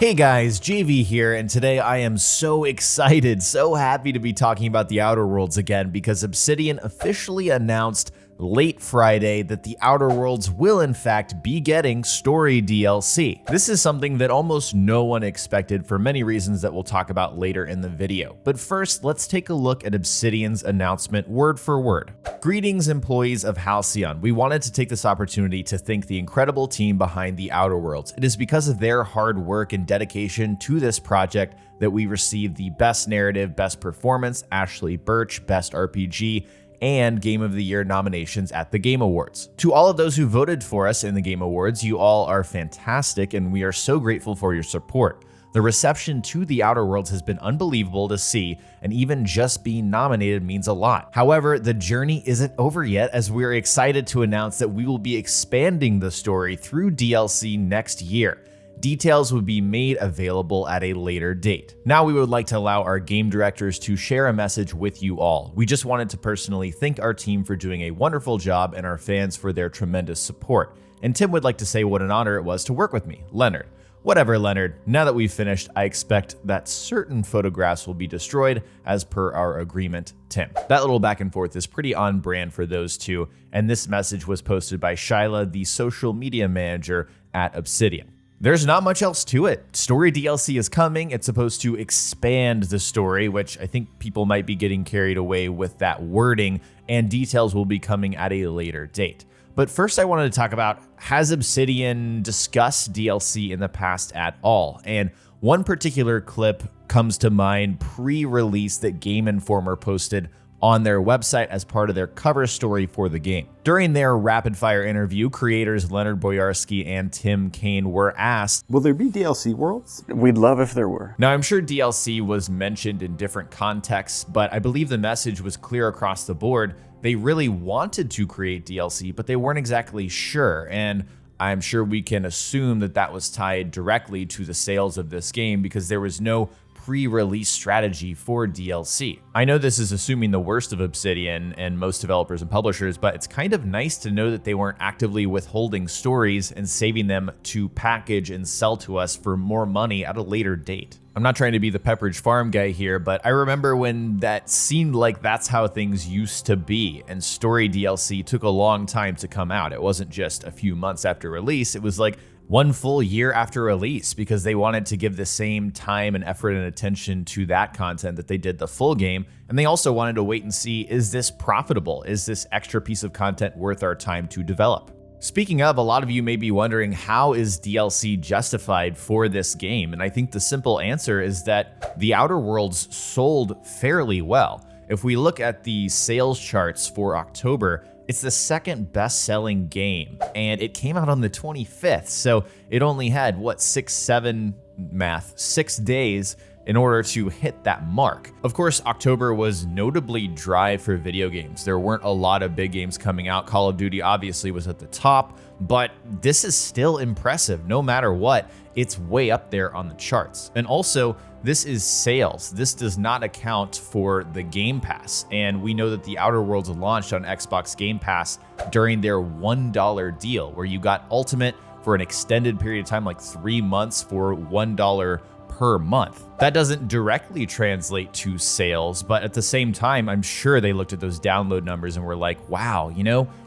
Hey guys, JV here, and today I am so excited, so happy to be talking about the Outer Worlds again because Obsidian officially announced late Friday that the Outer Worlds will in fact be getting story DLC. This is something that almost no one expected for many reasons that we'll talk about later in the video. But first, let's take a look at Obsidian's announcement word for word. Greetings, employees of Halcyon. We wanted to take this opportunity to thank the incredible team behind the Outer Worlds. It is because of their hard work and dedication to this project that we received the Best Narrative, Best Performance, Ashley Birch, Best RPG, and Game of the Year nominations at the Game Awards. To all of those who voted for us in the Game Awards, you all are fantastic and we are so grateful for your support. The reception to the Outer Worlds has been unbelievable to see, and even just being nominated means a lot. However, the journey isn't over yet, as we're excited to announce that we will be expanding the story through DLC next year. Details will be made available at a later date. Now we would like to allow our game directors to share a message with you all. We just wanted to personally thank our team for doing a wonderful job and our fans for their tremendous support. And Tim would like to say what an honor it was to work with me, Leonard. Whatever, Leonard, now that we've finished, I expect that certain photographs will be destroyed as per our agreement, Tim. That little back and forth is pretty on brand for those two, and this message was posted by Shyla, the social media manager at Obsidian. There's not much else to it. Story DLC is coming. It's supposed to expand the story, which I think people might be getting carried away with that wording, and details will be coming at a later date. But first I wanted to talk about, has Obsidian discussed DLC in the past at all? And one particular clip comes to mind pre-release that Game Informer posted on their website as part of their cover story for the game. During their rapid-fire interview, creators Leonard Boyarsky and Tim Kane were asked, will there be DLC worlds? We'd love if there were. Now, I'm sure DLC was mentioned in different contexts, but I believe the message was clear across the board. They really wanted to create DLC, but they weren't exactly sure, and I'm sure we can assume that that was tied directly to the sales of this game because there was no pre-release strategy for DLC. I know this is assuming the worst of Obsidian and most developers and publishers, but it's kind of nice to know that they weren't actively withholding stories and saving them to package and sell to us for more money at a later date. I'm not trying to be the Pepperidge Farm guy here, but I remember when that seemed like that's how things used to be, and story DLC took a long time to come out. It wasn't just a few months after release, it was like one full year after release because they wanted to give the same time and effort and attention to that content that they did the full game. And they also wanted to wait and see, is this profitable? Is this extra piece of content worth our time to develop? Speaking of, a lot of you may be wondering, how is DLC justified for this game? And I think the simple answer is that the Outer Worlds sold fairly well. If we look at the sales charts for October, it's the second best-selling game, and it came out on the 25th, so it only had, 6 days in order to hit that mark. Of course, October was notably dry for video games. There weren't a lot of big games coming out. Call of Duty obviously was at the top, but this is still impressive. No matter what, it's way up there on the charts. And also, this is sales. This does not account for the Game Pass. And we know that the Outer Worlds launched on Xbox Game Pass during their $1 deal, where you got Ultimate for an extended period of time, like 3 months for $1 per month. That doesn't directly translate to sales, but at the same time, I'm sure they looked at those download numbers and were like, wow,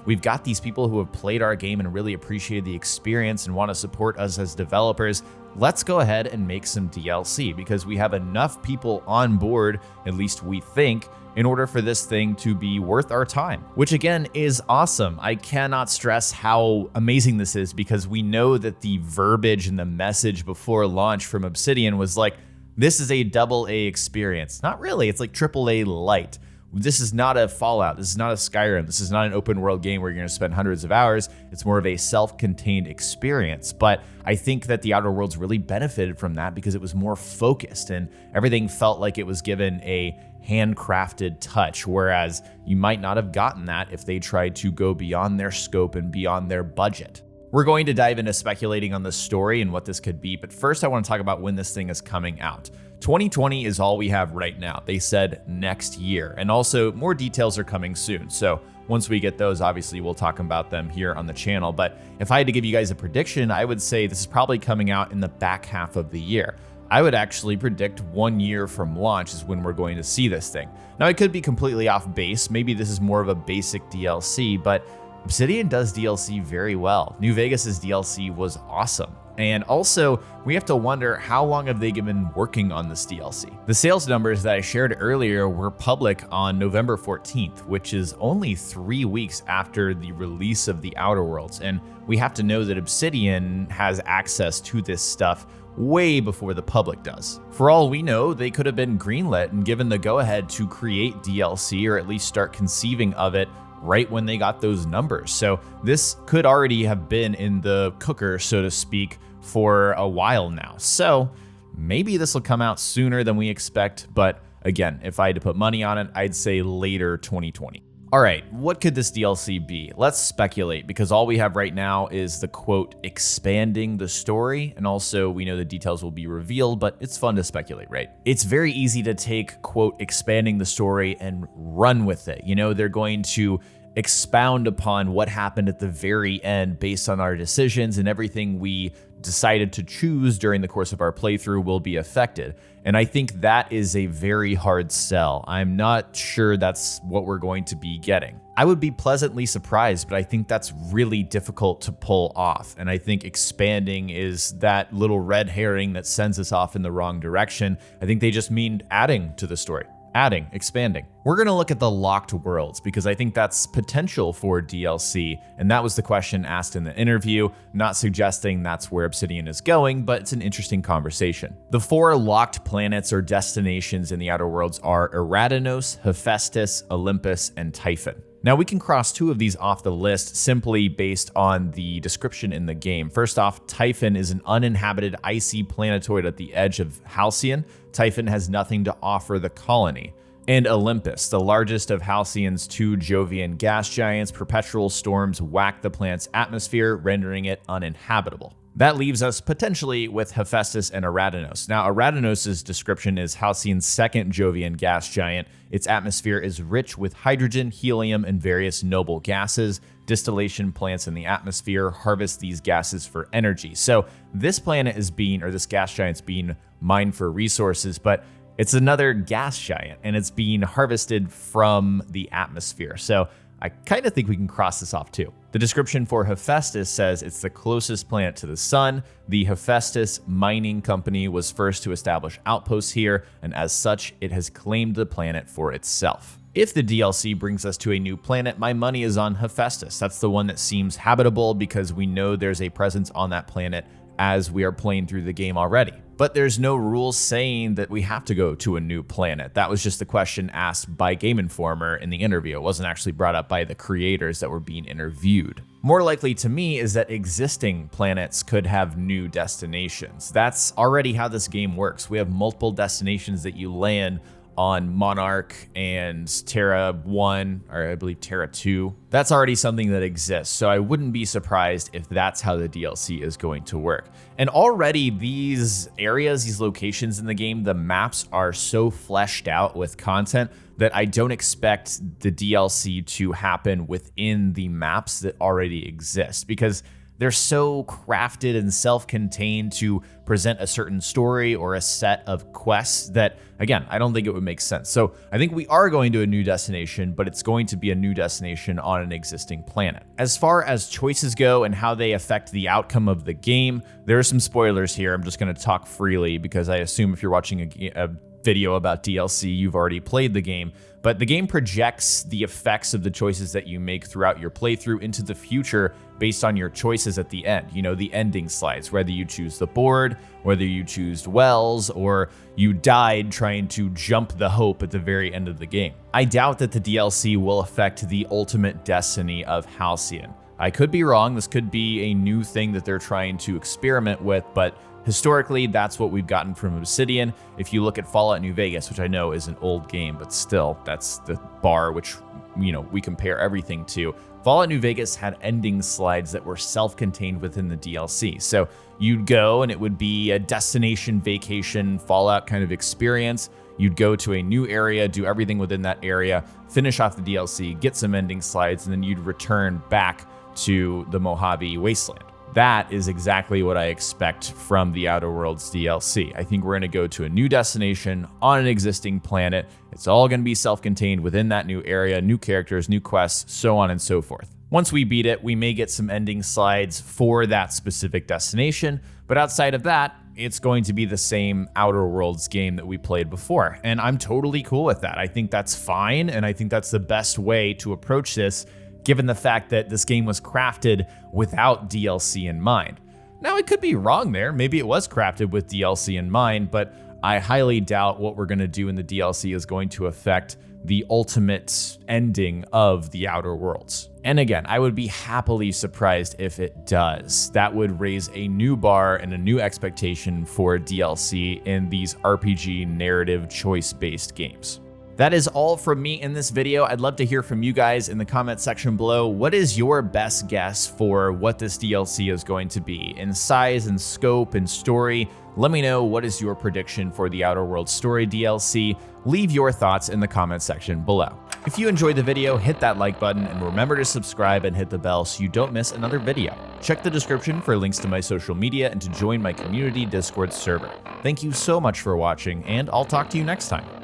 we've got these people who have played our game and really appreciated the experience and want to support us as developers. Let's go ahead and make some DLC because we have enough people on board, at least we think, in order for this thing to be worth our time, which again is awesome. I cannot stress how amazing this is because we know that the verbiage and the message before launch from Obsidian was like, this is a AA experience. Not really, it's like AAA light. This is not a Fallout, this is not a Skyrim, this is not an open world game where you're gonna spend hundreds of hours. It's more of a self-contained experience. But I think that the Outer Worlds really benefited from that because it was more focused and everything felt like it was given a handcrafted touch, whereas you might not have gotten that if they tried to go beyond their scope and beyond their budget. We're going to dive into speculating on the story and what this could be, but first I want to talk about when this thing is coming out. 2020 is all we have right now. They said next year, and also more details are coming soon. So once we get those, obviously we'll talk about them here on the channel. But if I had to give you guys a prediction, I would say this is probably coming out in the back half of the year. I would actually predict 1 year from launch is when we're going to see this thing. Now, I could be completely off base. Maybe this is more of a basic DLC, but Obsidian does DLC very well. New Vegas's DLC was awesome. And also, we have to wonder, how long have they been working on this DLC? The sales numbers that I shared earlier were public on November 14th, which is only 3 weeks after the release of the Outer Worlds. And we have to know that Obsidian has access to this stuff way before the public does. For all we know, they could have been greenlit and given the go-ahead to create DLC, or at least start conceiving of it right when they got those numbers. So this could already have been in the cooker, so to speak, for a while now. So maybe this will come out sooner than we expect, but again, if I had to put money on it, I'd say later 2020. All right, what could this DLC be? Let's speculate, because all we have right now is the quote, expanding the story, and also we know the details will be revealed, but it's fun to speculate, right? It's very easy to take quote, expanding the story and run with it. You know, they're going to expound upon what happened at the very end based on our decisions, and everything we decided to choose during the course of our playthrough will be affected. And I think that is a very hard sell. I'm not sure that's what we're going to be getting. I would be pleasantly surprised, but I think that's really difficult to pull off. And I think expanding is that little red herring that sends us off in the wrong direction. I think they just mean adding to the story. Adding, expanding. We're gonna look at the locked worlds because I think that's potential for DLC, and that was the question asked in the interview, not suggesting that's where Obsidian is going, but it's an interesting conversation. The 4 locked planets or destinations in the Outer Worlds are Eridanos, Hephaestus, Olympus, and Typhon. Now we can cross 2 of these off the list simply based on the description in the game. First off, Typhon is an uninhabited icy planetoid at the edge of Halcyon. Typhon has nothing to offer the colony. And Olympus, the largest of Halcyon's 2 Jovian gas giants, perpetual storms whack the planet's atmosphere, rendering it uninhabitable. That leaves us potentially with Hephaestus and Eridanos. Now, Eridanos' description is Halcyon's 2nd Jovian gas giant. Its atmosphere is rich with hydrogen, helium, and various noble gases. Distillation plants in the atmosphere harvest these gases for energy. So this planet is being, or this gas giant's being mined for resources, but it's another gas giant, and it's being harvested from the atmosphere. So I kind of think we can cross this off too. The description for Hephaestus says it's the closest planet to the sun. The Hephaestus Mining Company was first to establish outposts here, and as such, it has claimed the planet for itself. If the DLC brings us to a new planet, my money is on Hephaestus. That's the one that seems habitable because we know there's a presence on that planet as we are playing through the game already. But there's no rules saying that we have to go to a new planet. That was just the question asked by Game Informer in the interview. It wasn't actually brought up by the creators that were being interviewed. More likely to me is that existing planets could have new destinations. That's already how this game works. We have multiple destinations that you land on Monarch and Terra 1, or I believe Terra 2. That's already something that exists, so I wouldn't be surprised if that's how the DLC is going to work. And already these areas, these locations in the game, the maps are so fleshed out with content that I don't expect the DLC to happen within the maps that already exist, because they're so crafted and self-contained to present a certain story or a set of quests that, again, I don't think it would make sense. So I think we are going to a new destination, but it's going to be a new destination on an existing planet. As far as choices go and how they affect the outcome of the game, there are some spoilers here. I'm just going to talk freely because I assume if you're watching a video about DLC, you've already played the game. But the game projects the effects of the choices that you make throughout your playthrough into the future based on your choices at the end. You know, the ending slides, whether you choose the board, whether you choose Wells, or you died trying to jump the hope at the very end of the game. I doubt that the DLC will affect the ultimate destiny of Halcyon. I could be wrong. This could be a new thing that they're trying to experiment with, but historically, that's what we've gotten from Obsidian. If you look at Fallout New Vegas, which I know is an old game, but still, that's the bar which, you know, we compare everything to. Fallout New Vegas had ending slides that were self-contained within the DLC. So you'd go and it would be a destination vacation Fallout kind of experience. You'd go to a new area, do everything within that area, finish off the DLC, get some ending slides, and then you'd return back to the Mojave Wasteland. That is exactly what I expect from the Outer Worlds DLC. I think we're gonna go to a new destination on an existing planet. It's all gonna be self-contained within that new area, new characters, new quests, so on and so forth. Once we beat it, we may get some ending slides for that specific destination, but outside of that, it's going to be the same Outer Worlds game that we played before. And I'm totally cool with that. I think that's fine, and I think that's the best way to approach this, given the fact that this game was crafted without DLC in mind. Now, I could be wrong there. Maybe it was crafted with DLC in mind, but I highly doubt what we're gonna do in the DLC is going to affect the ultimate ending of the Outer Worlds. And again, I would be happily surprised if it does. That would raise a new bar and a new expectation for DLC in these RPG narrative choice-based games. That is all from me in this video. I'd love to hear from you guys in the comment section below. What is your best guess for what this DLC is going to be in size and scope and story? Let me know, what is your prediction for the Outer Worlds story DLC? Leave your thoughts in the comment section below. If you enjoyed the video, hit that like button and remember to subscribe and hit the bell so you don't miss another video. Check the description for links to my social media and to join my community Discord server. Thank you so much for watching, and I'll talk to you next time.